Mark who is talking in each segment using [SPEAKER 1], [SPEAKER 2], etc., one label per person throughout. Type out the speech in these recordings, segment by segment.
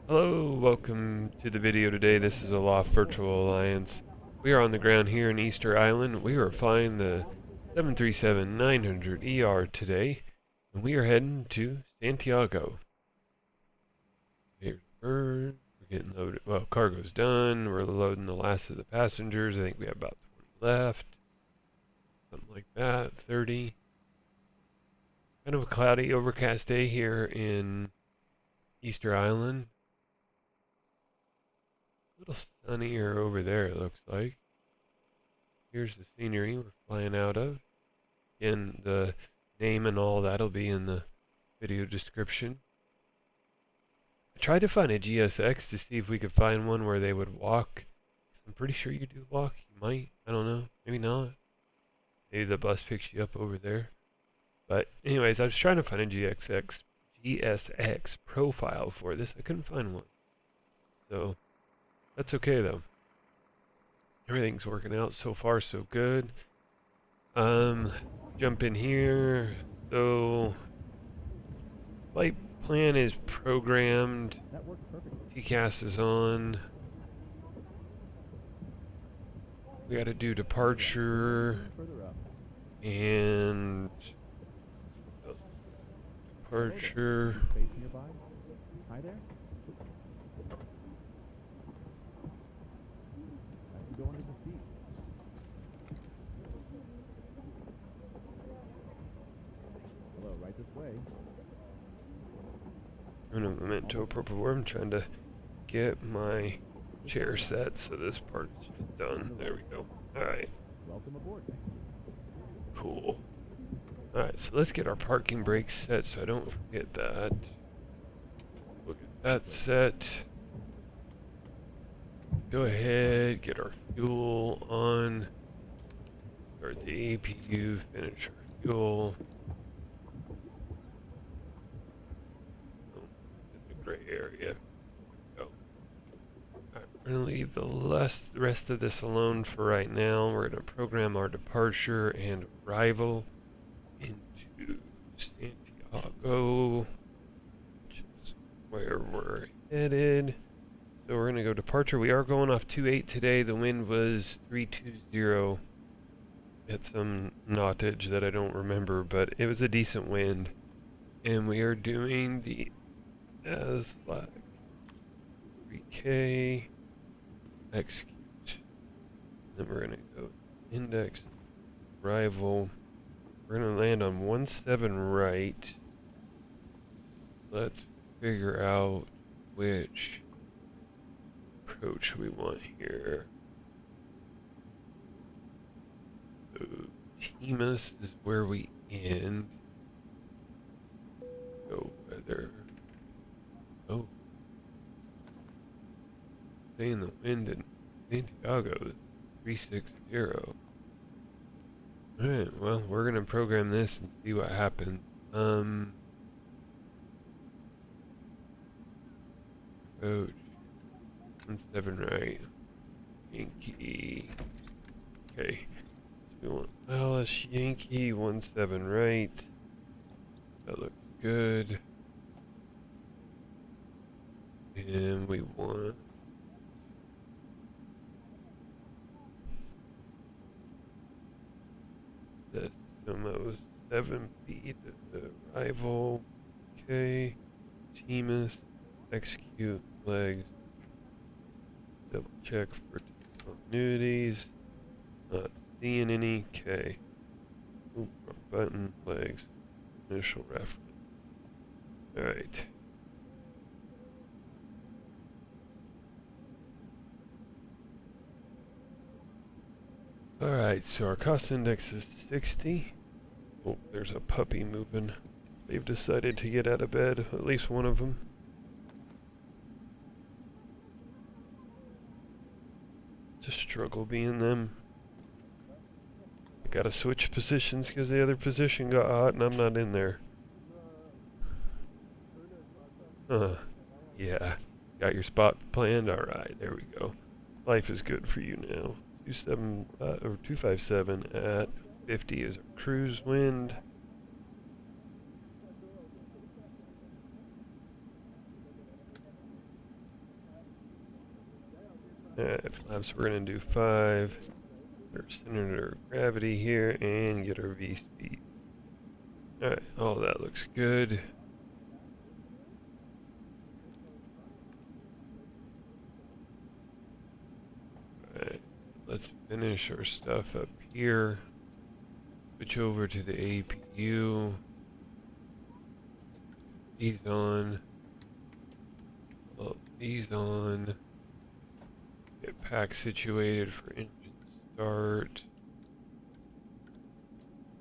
[SPEAKER 1] Hello, welcome to the video today. This is Aloft Virtual Alliance. We are on the ground here in Easter Island. We are flying the 737-900ER today, and we are heading to Santiago. Here's bird. We're getting loaded. Well, cargo's done. We're loading the last of the passengers. I think we have about 20 left. Something like that. 30. Kind of a cloudy, overcast day here in Easter Island. A little sunnier over there, it looks like. Here's the scenery we're flying out of. Again, the name and all that'll be in the video description. I tried to find a GSX to see if we could find one where they would walk. I'm pretty sure you do walk. You might. I don't know. Maybe not. Maybe the bus picks you up over there. But anyways, I was trying to find a GSX profile for this. I couldn't find one. So that's okay though. Everything's working out so far so good. Jump in here. So flight plan is programmed. TCAS is on. We gotta do departure and departure.
[SPEAKER 2] Hi there. Go under the seat. Hello, right this way.
[SPEAKER 1] I'm in to appropriate word. I'm trying to get my chair set so this part's just done. There we go. Alright.
[SPEAKER 2] Welcome aboard.
[SPEAKER 1] Cool. Alright, so let's get our parking brakes set so I don't forget that. We'll get that set. Go ahead, get our fuel on. Start the APU, finish our fuel. Oh, in the gray area. Go. Alright, we're going to leave the rest of this alone for right now. We're going to program our departure and arrival into Santiago, which is where we're headed. So we're going to go departure. We are going off 28 today. The wind was 320. Had some knottage that I don't remember, but it was a decent wind. And we are doing the ASLAC 3K execute. Then we're going to go index arrival. We're going to land on 17 right. Let's figure out which approach we want here. So Timus is where we end. Go weather. Oh. Staying the wind in Santiago is 360. Alright, well, we're gonna program this and see what happens. Approach 17 right. Yankee. Okay. So we want Alice Yankee 17 right. That looks good. And we want the Sumo 7 feet of the arrival. Okay. Timus. Execute legs. Double check for continuities. Not seeing any. Okay. Ooh, button, legs. Initial reference. Alright. Alright, so our cost index is 60. Oh, there's a puppy moving. They've decided to get out of bed, at least one of them. It's a struggle being them. I gotta switch positions because the other position got hot and I'm not in there. Yeah. Got your spot planned? Alright, there we go. Life is good for you now. 257 at 50 is our cruise wind. Flaps, we're going to do 5. Our center of gravity here and get our V speed. Alright, all that looks good. Alright, let's finish our stuff up here. Switch over to the APU. These on. These on. Get pack situated for engine start.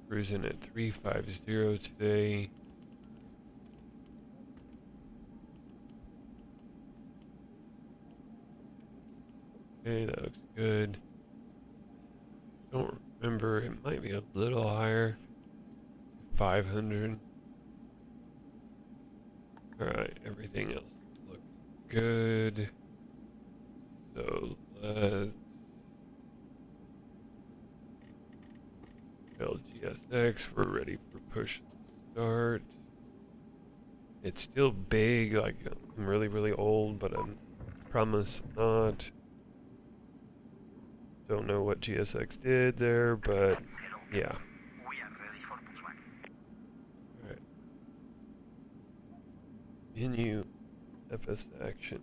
[SPEAKER 1] Cruising at 350 today. Okay, that looks good. Don't remember, it might be a little higher. 500. Alright, everything else looks good. So let's LGSX, we're ready for push start. It's still big, like I'm really old, but I promise not. Don't know what GSX did there, but yeah. Alright. Menu, FS action,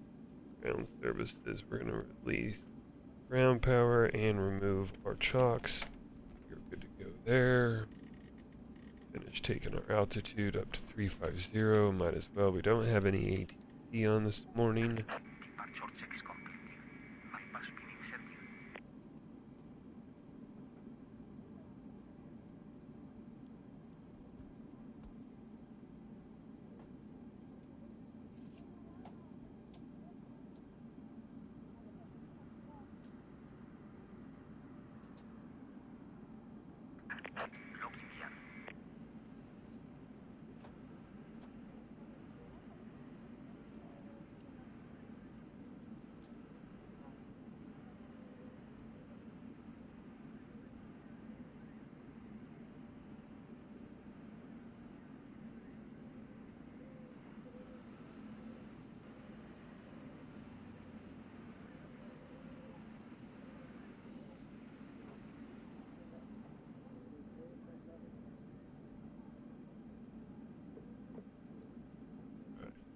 [SPEAKER 1] ground services, we're going to release ground power and remove our chocks. You're good to go there. Finish taking our altitude up to 350, might as well. We don't have any ATC on this morning.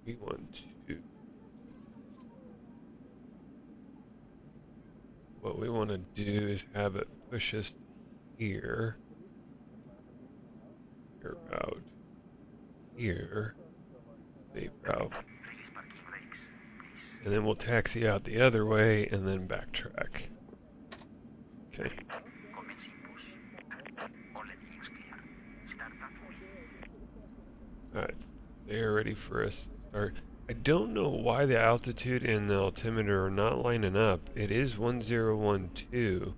[SPEAKER 1] We want to, what we want to do is have it push us here, out here, safe route, and then we'll taxi out the other way and then backtrack. Okay. Alright, they're ready for us. I don't know why the altitude and the altimeter are not lining up. It is 1012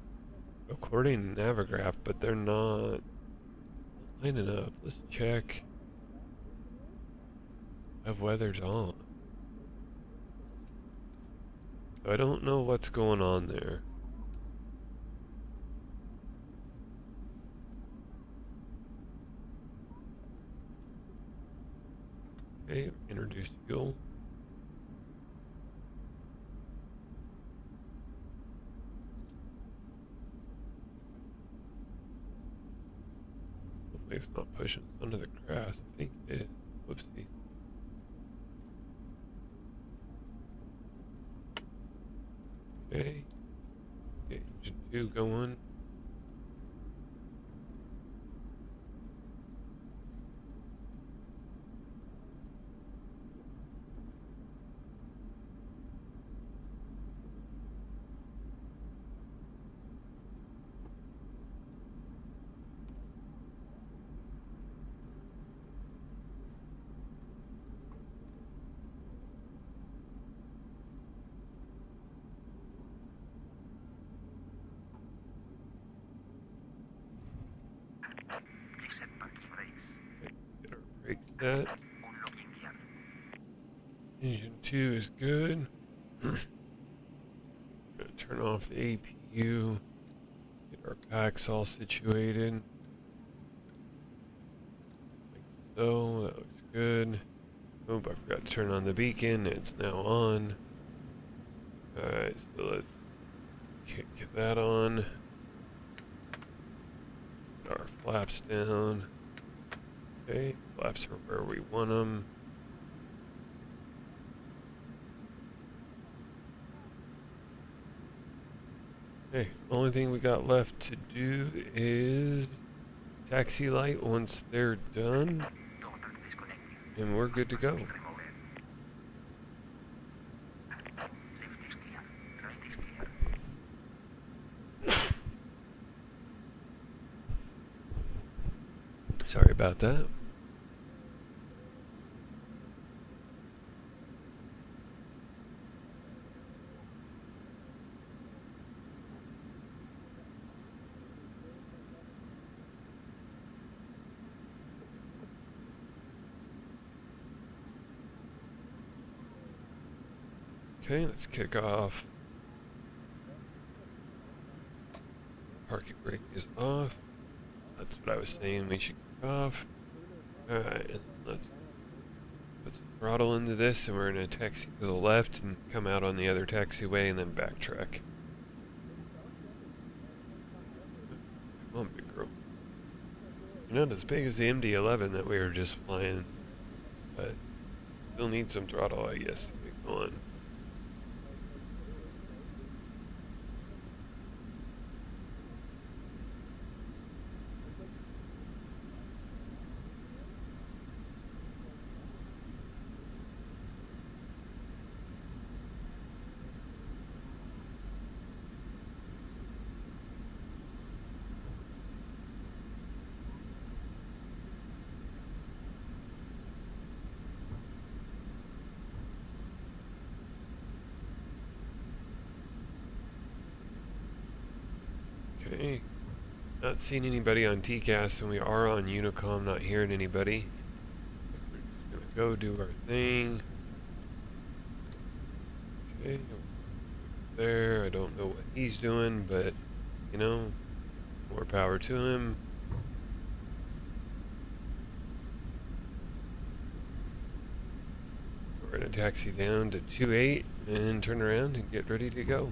[SPEAKER 1] according to Navigraph, but they're not lining up. Let's check if weather's on. So I don't know what's going on there. Okay, introduce fuel. Hopefully it's not pushing under the grass. I think it is. Whoopsie. Okay. Get engine 2 going. Get our brakes set. Engine 2 is good. Gonna turn off the APU. Get our packs all situated. Like so. That looks good. Oh, I forgot to turn on the beacon. It's now on. Alright, so let's Get that on. Put our flaps down. Okay, flaps are where we want them. Okay, only thing we got left to do is taxi light once they're done, and we're good to go. Sorry about that. Okay, let's kick off. Parking brake is off. That's what I was saying, we should kick off. Alright, and let's put some throttle into this, and we're going to taxi to the left and come out on the other taxiway and then backtrack. Come on, big girl. You're not as big as the MD-11 that we were just flying, but still need some throttle, I guess, to get going. Okay, not seeing anybody on TCAS, and we are on Unicom, not hearing anybody. We're just gonna go do our thing. Okay, there, I don't know what he's doing, but, you know, more power to him. We're gonna taxi down to 28 and turn around and get ready to go.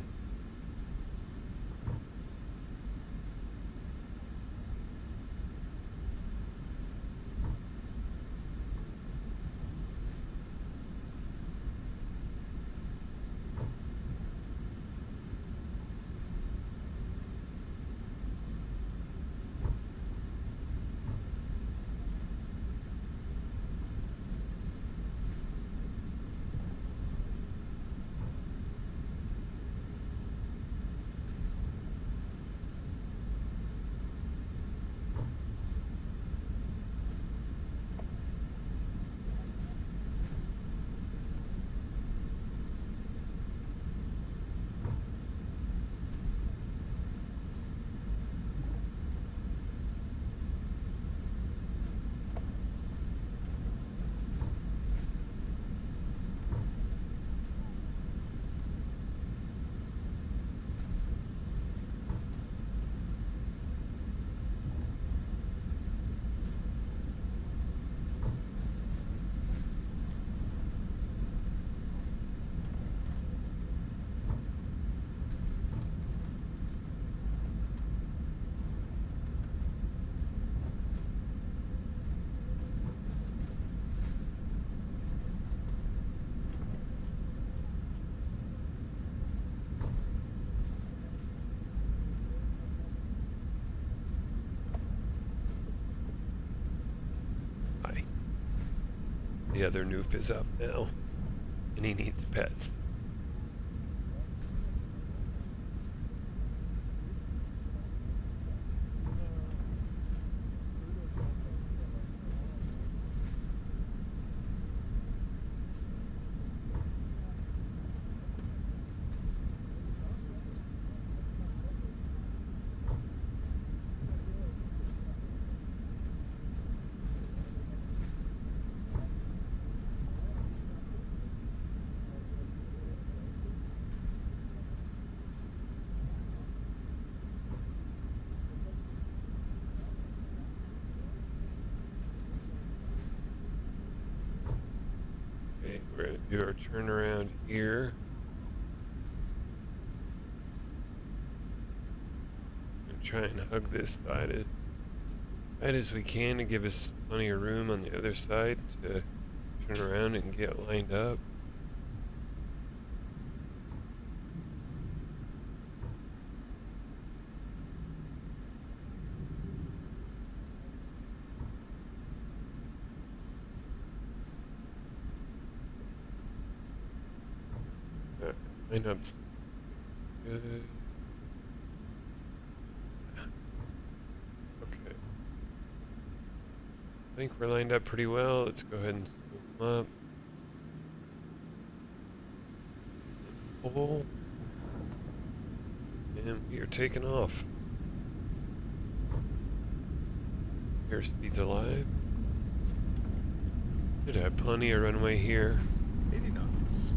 [SPEAKER 1] The other noof is up now, and he needs pets. Okay, we're going to do our turnaround here. try and hug this side as tight as we can to give us plenty of room on the other side to turn around and get lined up. Line up. Good. Okay. I think we're lined up pretty well. Let's go ahead and spool them up. Pull. And we are taking off. Airspeed's alive. Should have plenty of runway here.
[SPEAKER 3] 80 knots.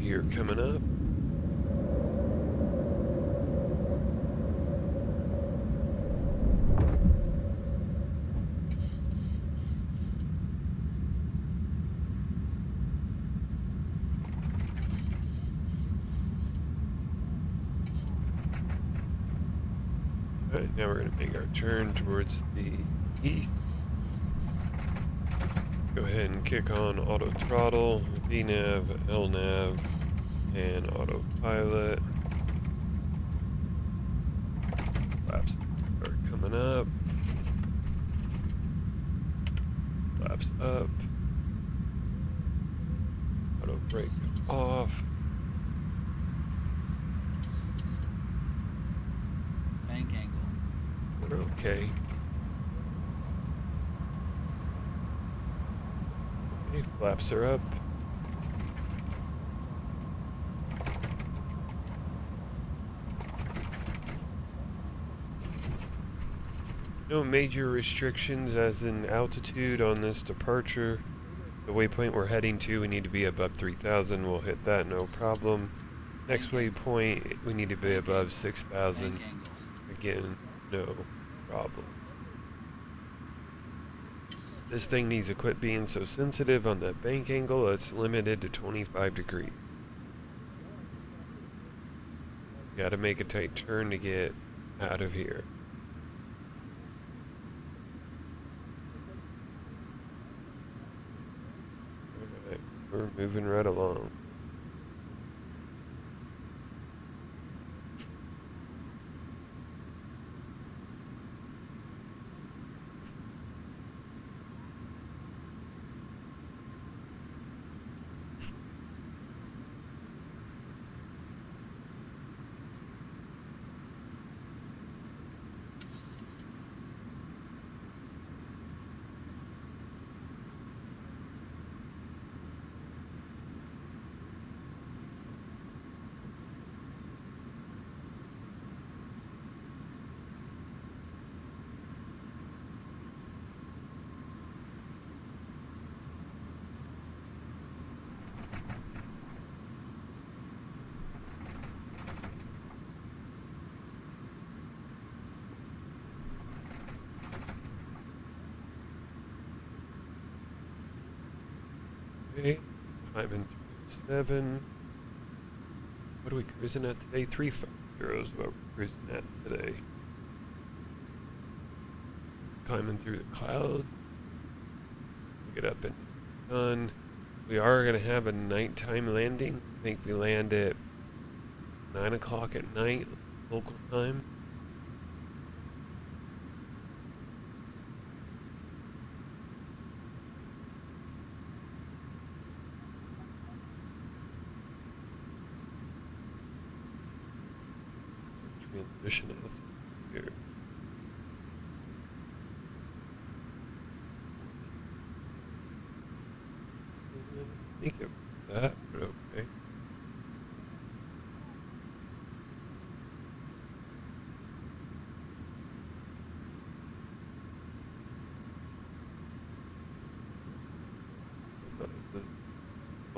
[SPEAKER 1] Gear coming up. Alright, now we're going to make our turn towards the east. Go ahead and kick on auto throttle, VNav, LNav, and autopilot. Flaps are coming up. Flaps up. Auto brake off.
[SPEAKER 4] Bank angle.
[SPEAKER 1] We're okay. Okay, flaps are up. No major restrictions as in altitude on this departure. The waypoint we're heading to, we need to be above 3,000. We'll hit that, no problem. Next waypoint, we need to be above 6,000. Again, no problem. This thing needs to quit being so sensitive on that bank angle. It's limited to 25 degrees. Gotta make a tight turn to get out of here. Alright, we're moving right along. Okay, climbing 7. What are we cruising at today? 350 is what we're cruising at today. Climbing through the clouds. Get up in the sun. We are going to have a nighttime landing. I think we land at 9 o'clock at night, local time. Transition out here. I think it was that, but okay.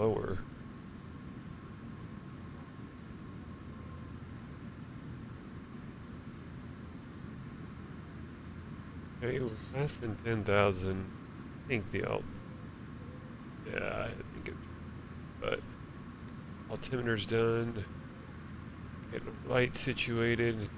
[SPEAKER 1] lower. Okay, we're passing 10,000. I think yeah, I think it's, but altimeter's done. Getting the light situated.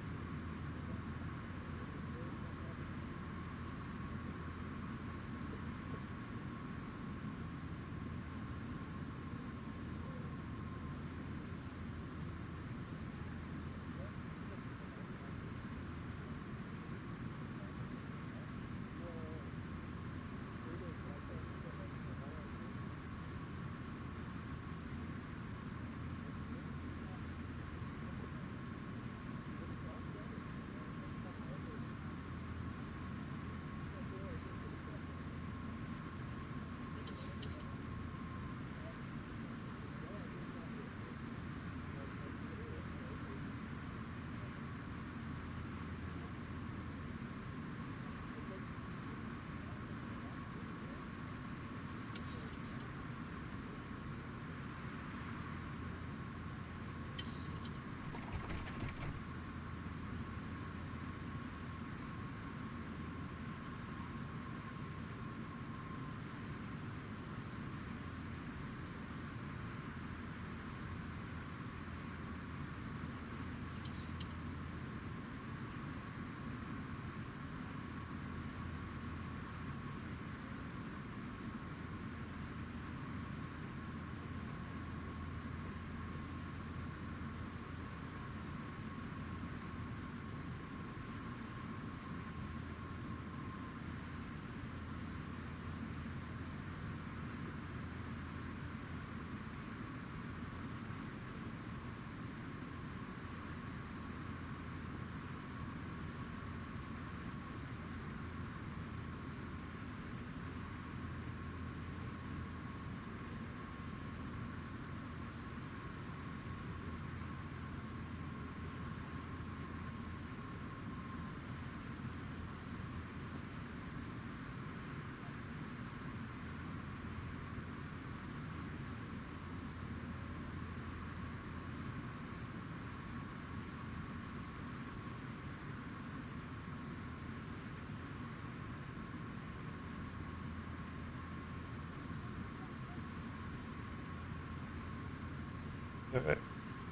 [SPEAKER 1] Alright,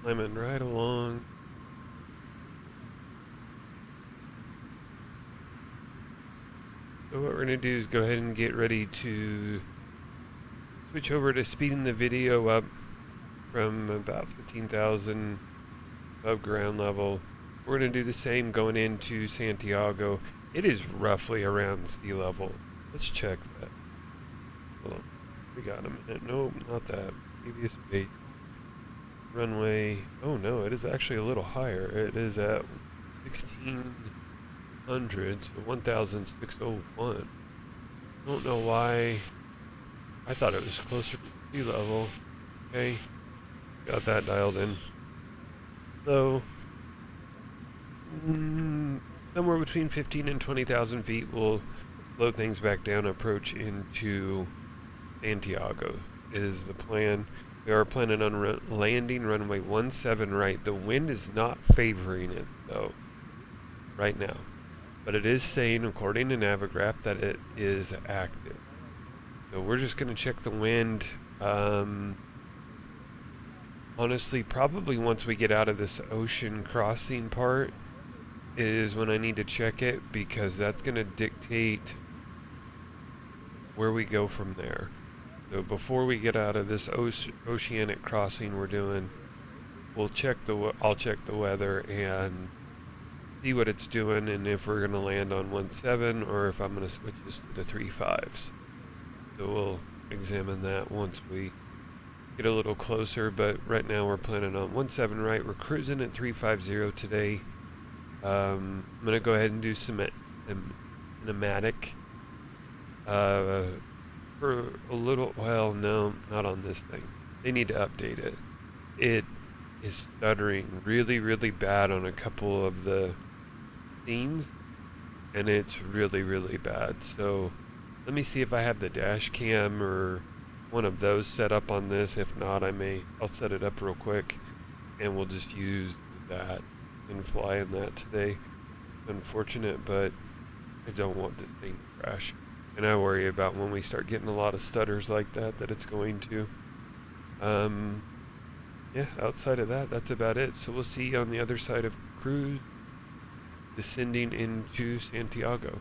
[SPEAKER 1] climbing right along. So what we're going to do is go ahead and get ready to switch over to speeding the video up from about 15,000 above ground level. We're going to do the same going into Santiago. It is roughly around sea level. Let's check that. Hold on. We got a minute. Nope, not that. Previous page. Runway. Oh no, it is actually a little higher. It is at 1600, so 1601. Don't know why. I thought it was closer to sea level. Okay, got that dialed in. So, somewhere between 15 and 20,000 feet will slow things back down, approach into Santiago is the plan. We are planning on landing runway 17 right. The wind is not favoring it though right now, but it is saying, according to Navigraph, that it is active. So we're just going to check the wind. Honestly, probably once we get out of this ocean crossing part is when I need to check it, because that's going to dictate where we go from there. So before we get out of this oceanic crossing we're doing, I'll check the weather and see what it's doing, and if we're going to land on 17 or if I'm going to switch this to the 35s. So we'll examine that once we get a little closer, but right now we're planning on 17 right. We're cruising at 350 today. I'm going to go ahead and do some cinematic. For a little, well, no, not on this thing. They need to update it. It is stuttering really, really bad on a couple of the scenes, and it's really, really bad. So let me see if I have the dash cam or one of those set up on this. If not, I'll set it up real quick and we'll just use that and fly in that today. Unfortunate, but I don't want this thing to crash. And I worry about when we start getting a lot of stutters like that it's going to. Yeah, outside of that, that's about it. So we'll see you on the other side of cruise, descending into Santiago.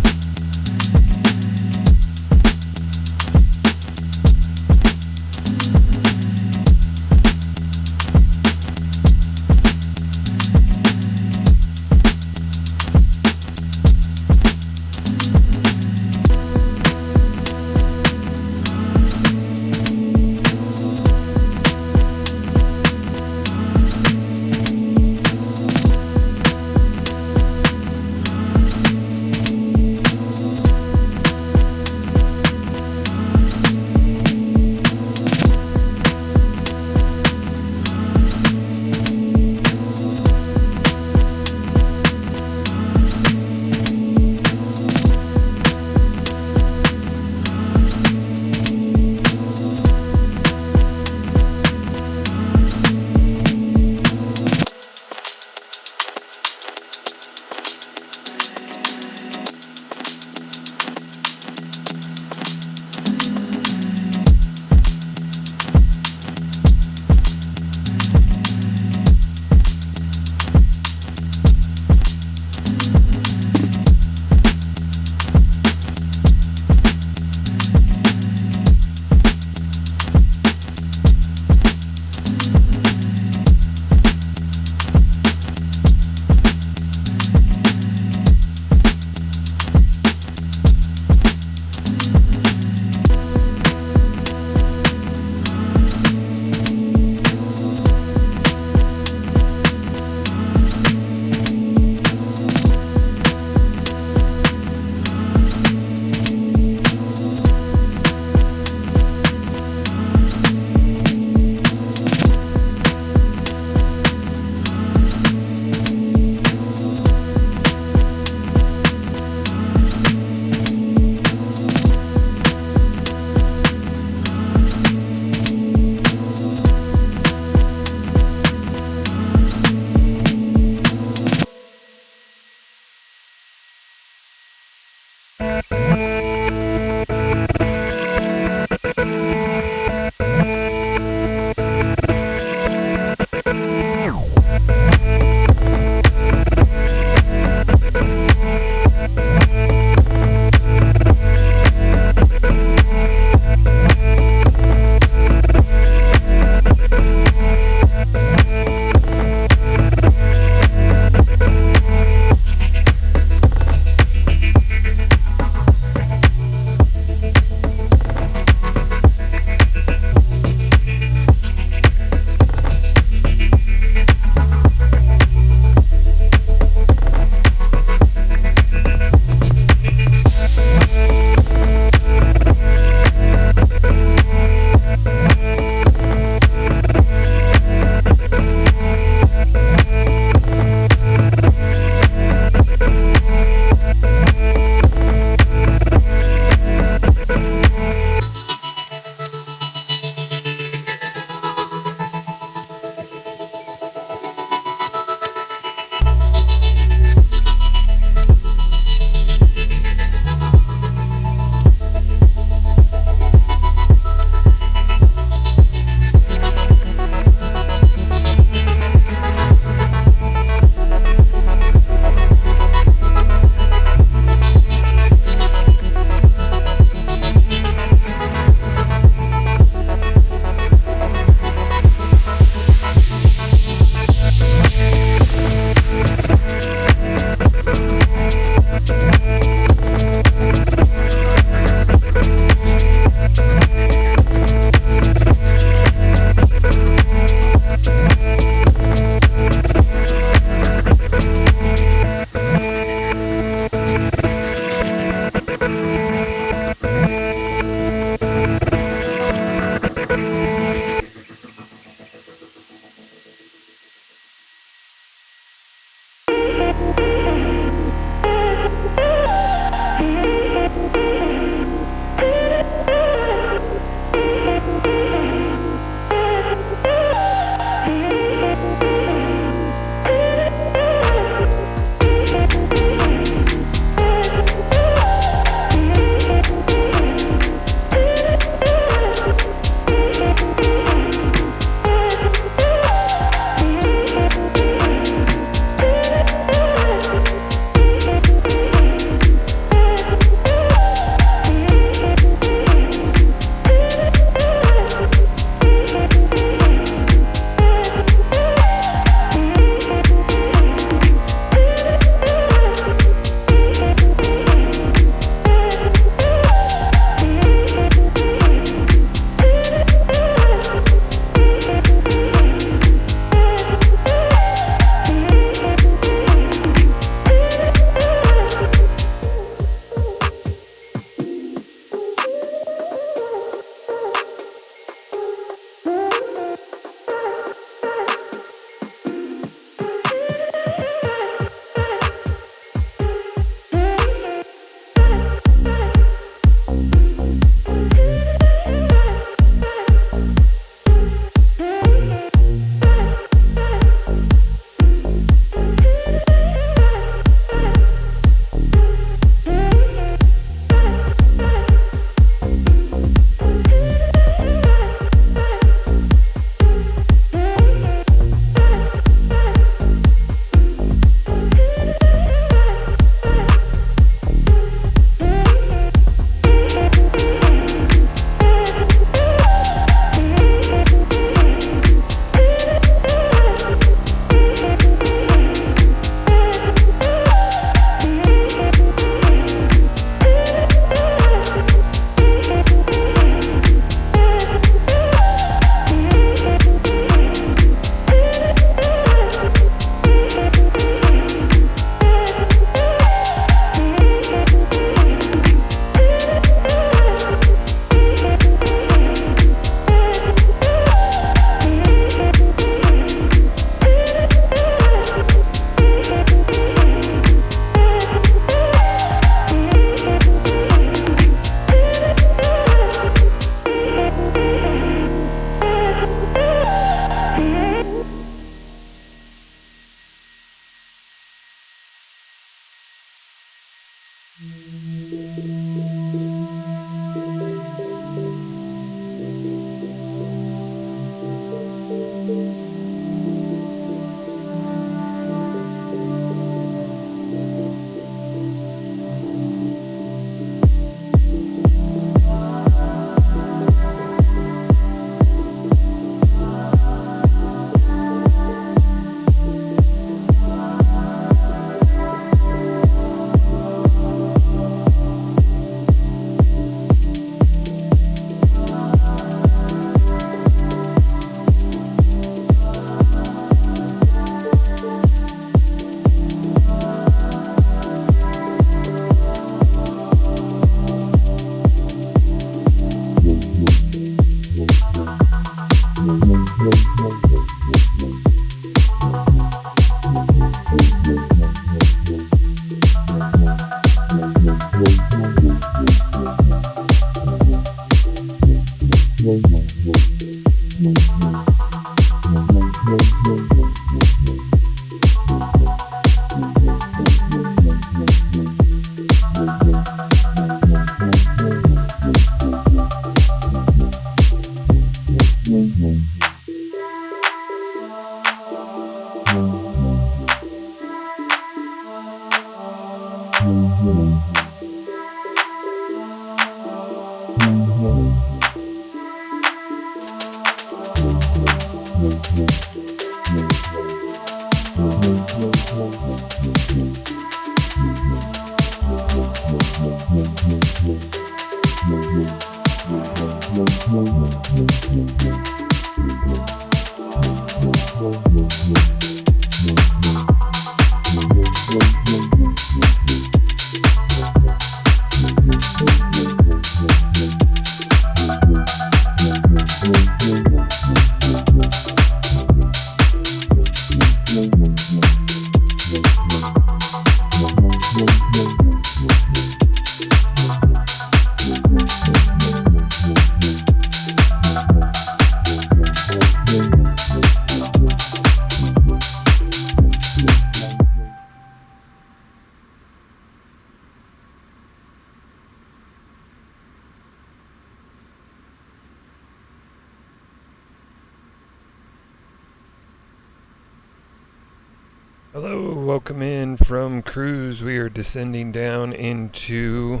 [SPEAKER 1] Hello, welcome in from cruise. We are descending down into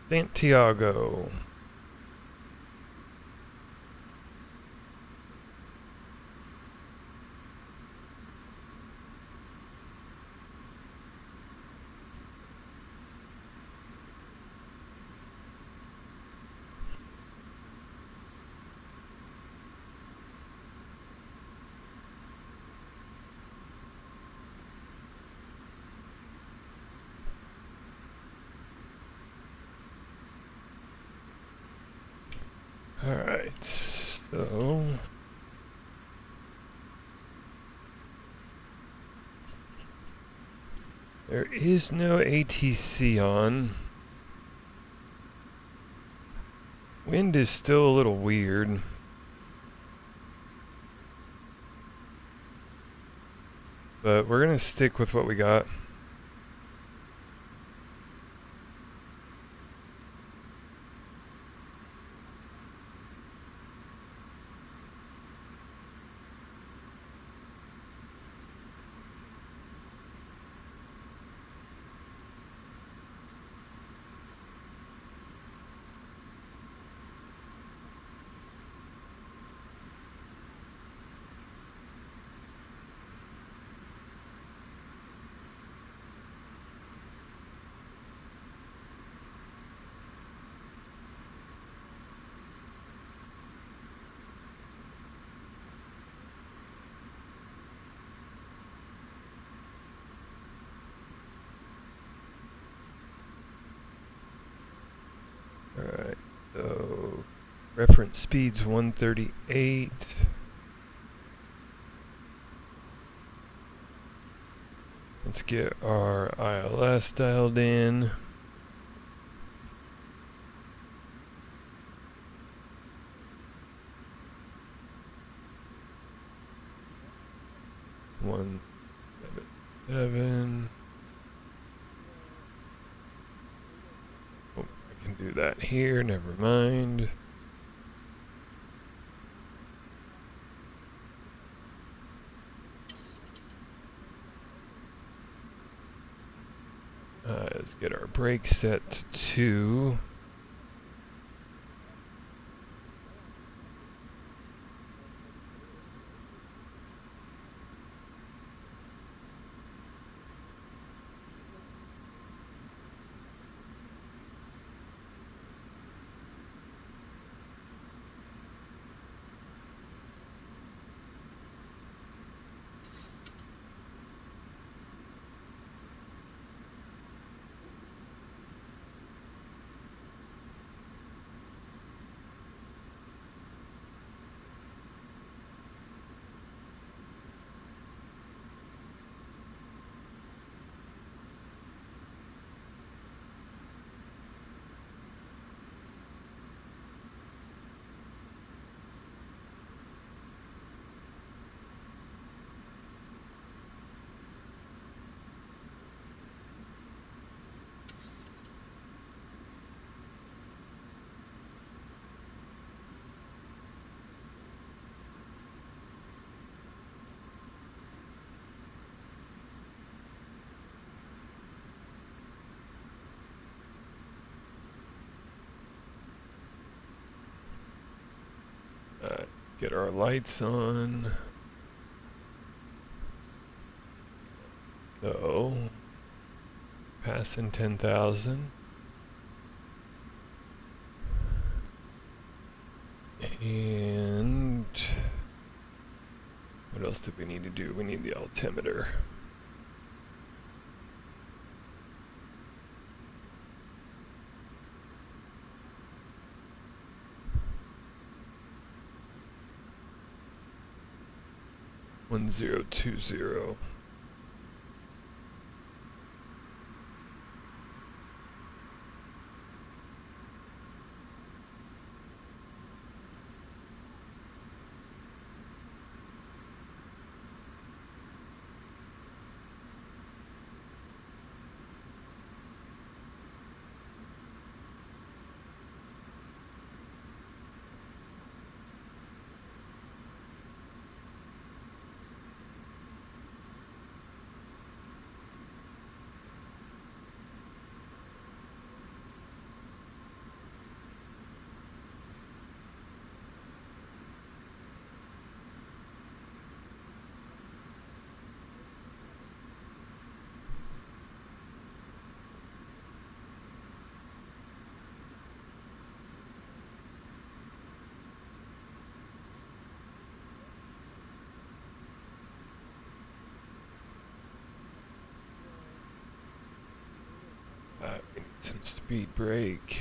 [SPEAKER 1] Santiago. Alright, so there is no ATC on. Wind is still a little weird. But we're gonna stick with what we got. Alright, so reference speed's 138. Let's get our ILS dialed in. One 7. Oh, I can do that here, never mind. Let's get our brake set to 2. get our lights on. So, passing 10,000. And what else do we need to do? We need the altimeter. One 1020. We need some speed brake.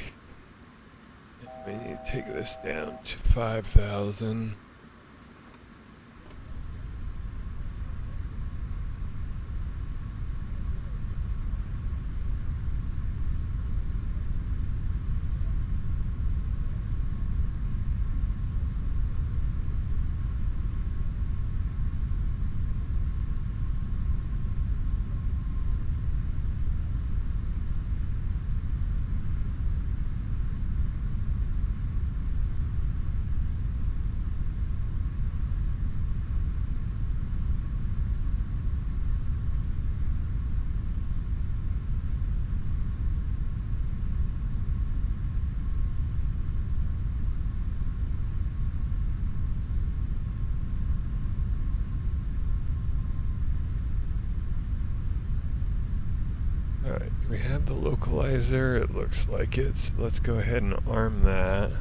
[SPEAKER 1] We need to take this down to 5,000. Alright, do we have the localizer? It looks like it, so let's go ahead and arm that.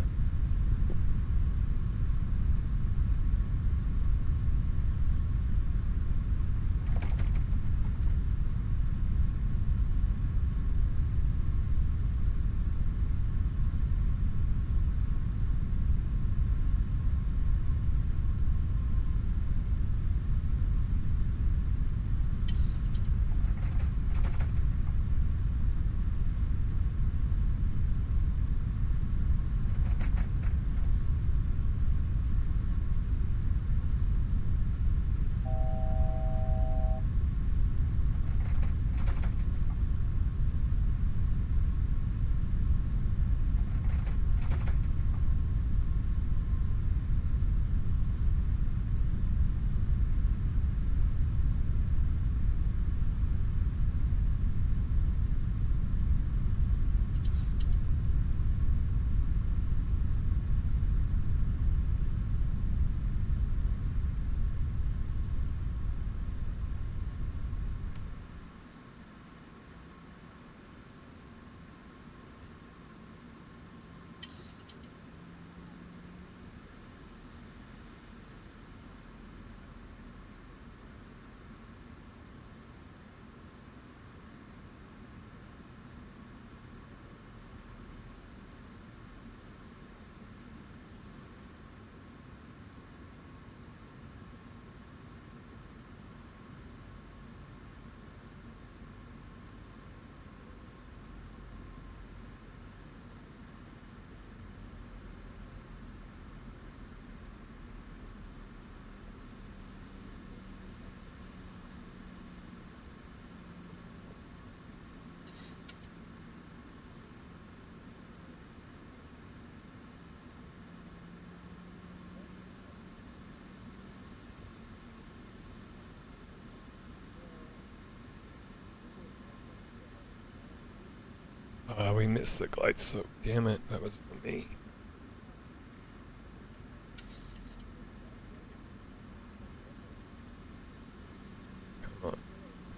[SPEAKER 1] We missed the glide slope. Damn it, that was me.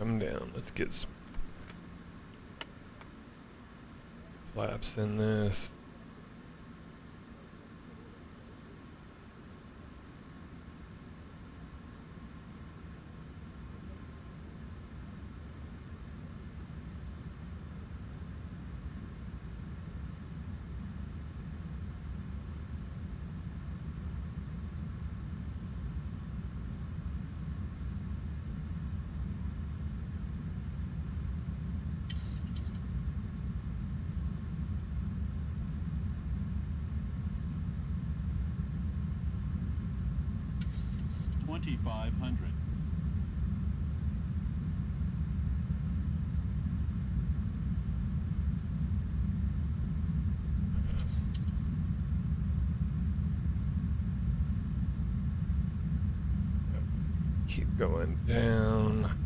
[SPEAKER 1] come down. Let's get some flaps in this.
[SPEAKER 2] $2,500.
[SPEAKER 1] Keep going down.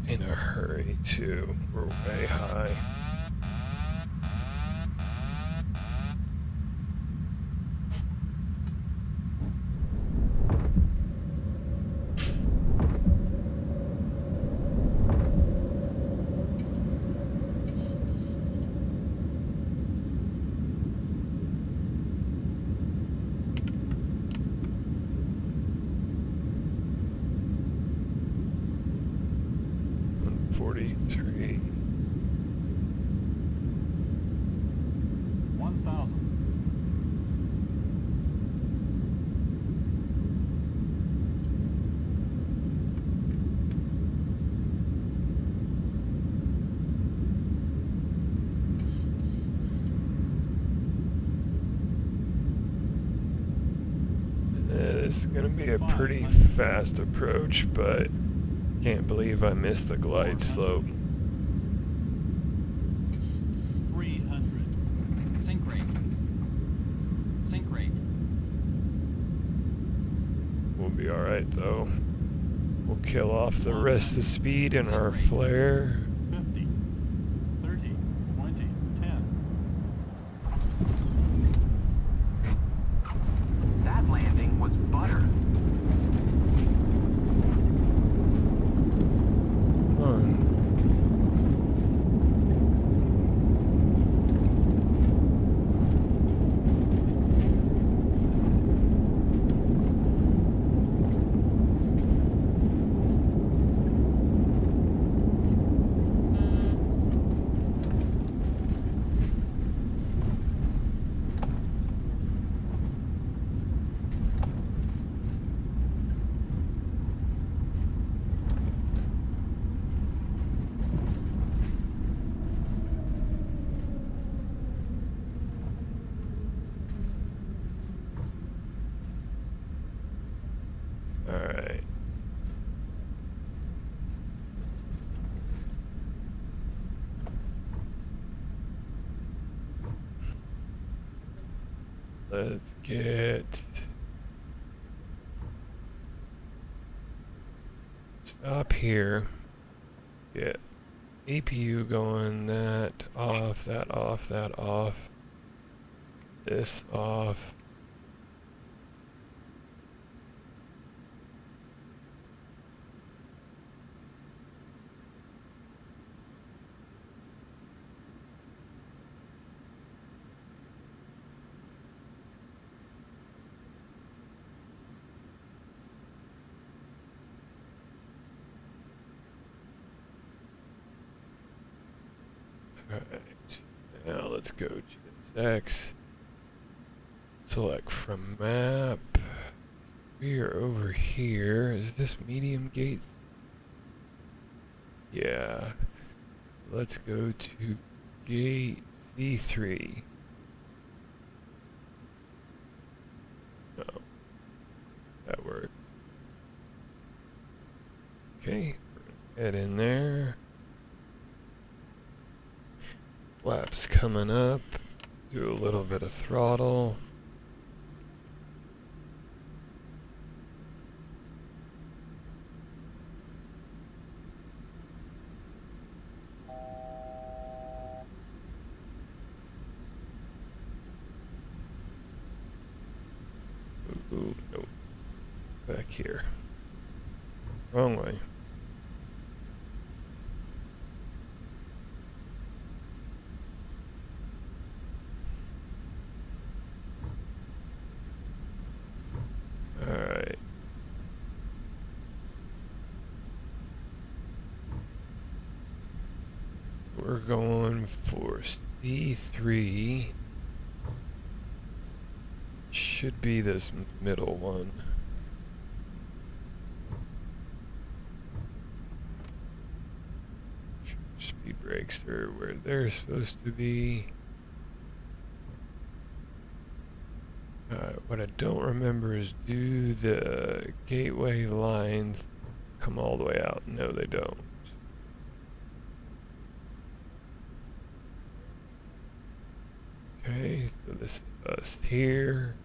[SPEAKER 1] In a hurry too. We're way high. $143.
[SPEAKER 2] 1,000.
[SPEAKER 1] This is going to be a pretty fast approach, but can't believe I missed the glide slope.
[SPEAKER 2] 300.
[SPEAKER 4] Sink rate. Sink rate.
[SPEAKER 1] We'll be alright though. We'll kill off the rest of speed in our flare.
[SPEAKER 2] 50. 30. 20. 10.
[SPEAKER 3] That landing was butter.
[SPEAKER 1] Come on. Alright. Let's get stop here. Get APU going, that off, that off, that off. This off. Alright, now let's go GSX. Select from map. We are over here. Is this medium gates? Yeah. Let's go to gate C3. No. That works. Okay, head in there. Flaps coming up. Do a little bit of throttle. here. Wrong way. Alright. We're going for C3. Should be this middle one. Speed brakes are where they're supposed to be. What I don't remember is, do the gateway lines come all the way out? No, they don't. Okay, so this is us here.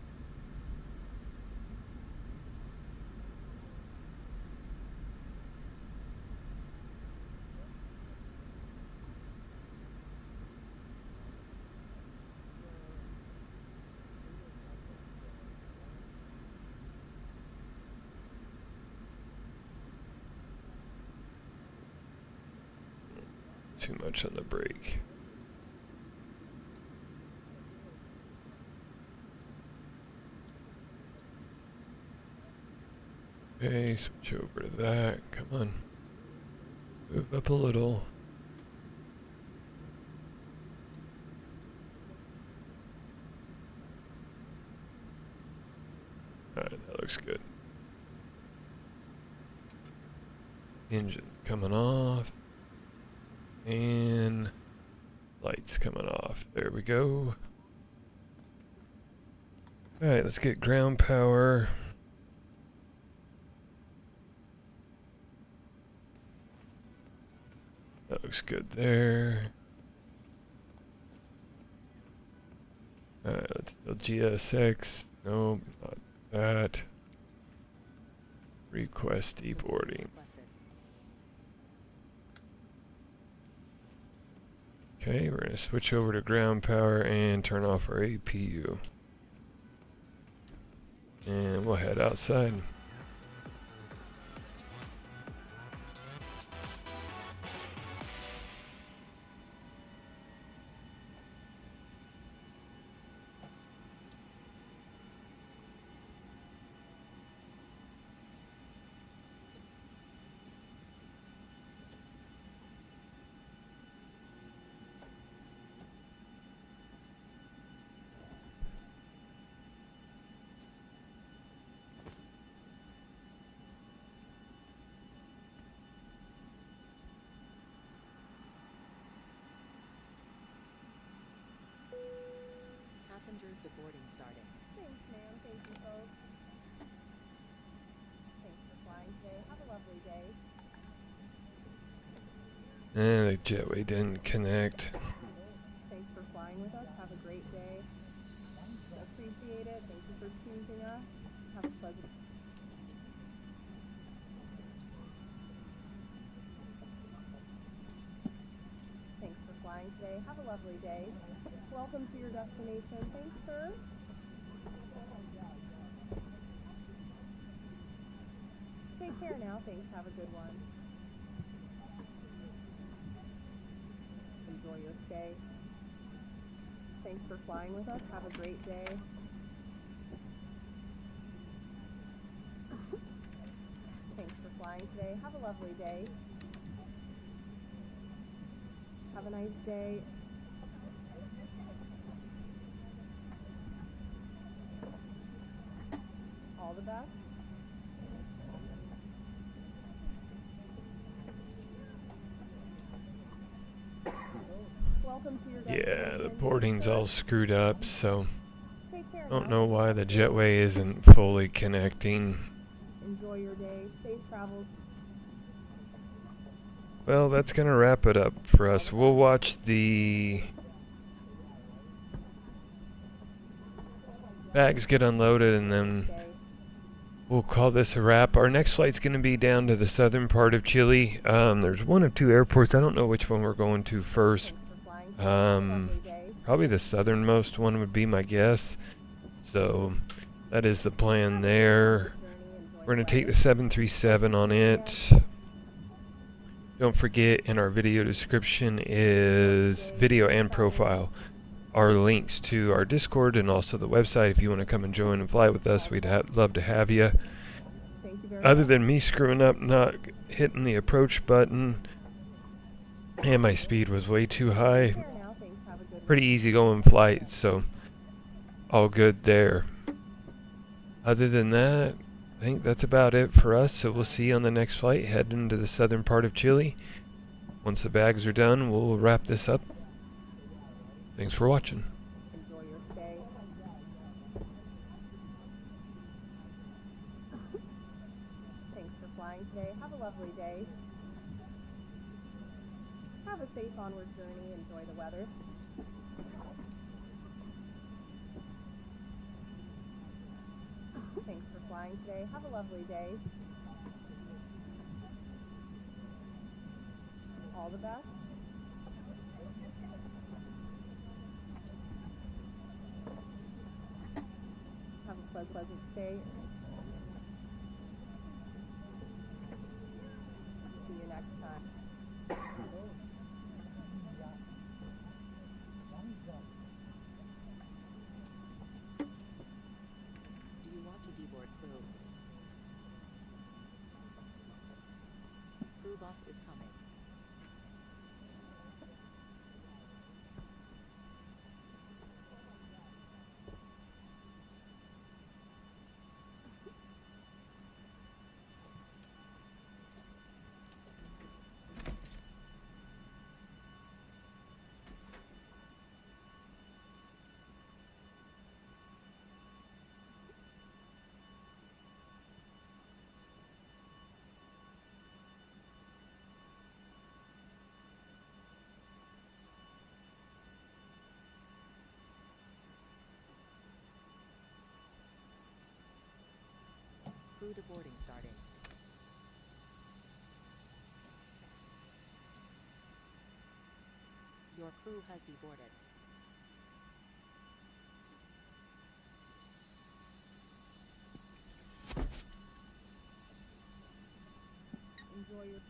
[SPEAKER 1] Too much on the brake. Okay, switch over to that. Come on. Move up a little. Alright, that looks good. Engine's coming off. And lights coming off. There we go. Alright, let's get ground power. That looks good there. Alright, let's do GSX. Nope, not that. Request deboarding. Okay, we're going to switch over to ground power and turn off our APU. And we'll head outside.
[SPEAKER 5] Passengers deboarding starting.
[SPEAKER 6] Thanks, ma'am. Thank you, folks. Thanks for flying today. Have a lovely day.
[SPEAKER 1] And the jetway didn't connect.
[SPEAKER 6] Thanks for flying with us. Have a great day. Appreciate it. Thank you for choosing us. Have a pleasant. Thanks for flying today. Have a lovely day. Welcome to your destination. Thanks, sir. Take care now. Thanks. Have a good one. Enjoy your stay. Thanks for flying with us. Have a great day. Thanks for flying today. Have a lovely day. Have a nice day. All the best. Welcome to your
[SPEAKER 1] Yeah, the
[SPEAKER 6] destination.
[SPEAKER 1] boarding's all screwed up, so
[SPEAKER 6] Take care
[SPEAKER 1] I don't
[SPEAKER 6] now.
[SPEAKER 1] know why the jetway isn't fully connecting.
[SPEAKER 6] Enjoy your day. Safe travels.
[SPEAKER 1] Well, that's going to wrap it up for us. We'll watch the bags get unloaded and then
[SPEAKER 6] Day.
[SPEAKER 1] we'll call this a wrap. Our next flight's going to be down to the southern part of Chile. There's one of two airports. I don't know which one we're going to first.
[SPEAKER 6] Thanks for flying today. Have a lovely day.
[SPEAKER 1] Probably the southernmost one would be my guess. So that is the plan there.
[SPEAKER 6] Journey. Enjoy
[SPEAKER 1] We're going to take the 737 on it. Don't forget, in our video description is video and profile. Our links to our Discord and also the website if you want to come and join and fly with us. We'd love to have you.
[SPEAKER 6] Thank you very
[SPEAKER 1] Other
[SPEAKER 6] much.
[SPEAKER 1] than me screwing up, not hitting the approach button, and my speed was way too high.
[SPEAKER 6] Take care now. Thanks. Have a good
[SPEAKER 1] Pretty
[SPEAKER 6] one.
[SPEAKER 1] easy going flight, so all good there. Other than that, I think that's about it for us, so we'll see you on the next flight heading to the southern part of Chile. Once the bags are done, we'll wrap this up. Thanks for watching.
[SPEAKER 6] Enjoy your stay. Thanks for flying today. Have a lovely day. Have a safe onward journey. Enjoy the weather. Thanks for flying today. Have a lovely day. All the best. Have a pleasant stay. See you next time.
[SPEAKER 5] Do you want to deboard crew? Crew bus is coming. Crew deboarding starting. Your crew has deboarded.
[SPEAKER 6] Enjoy your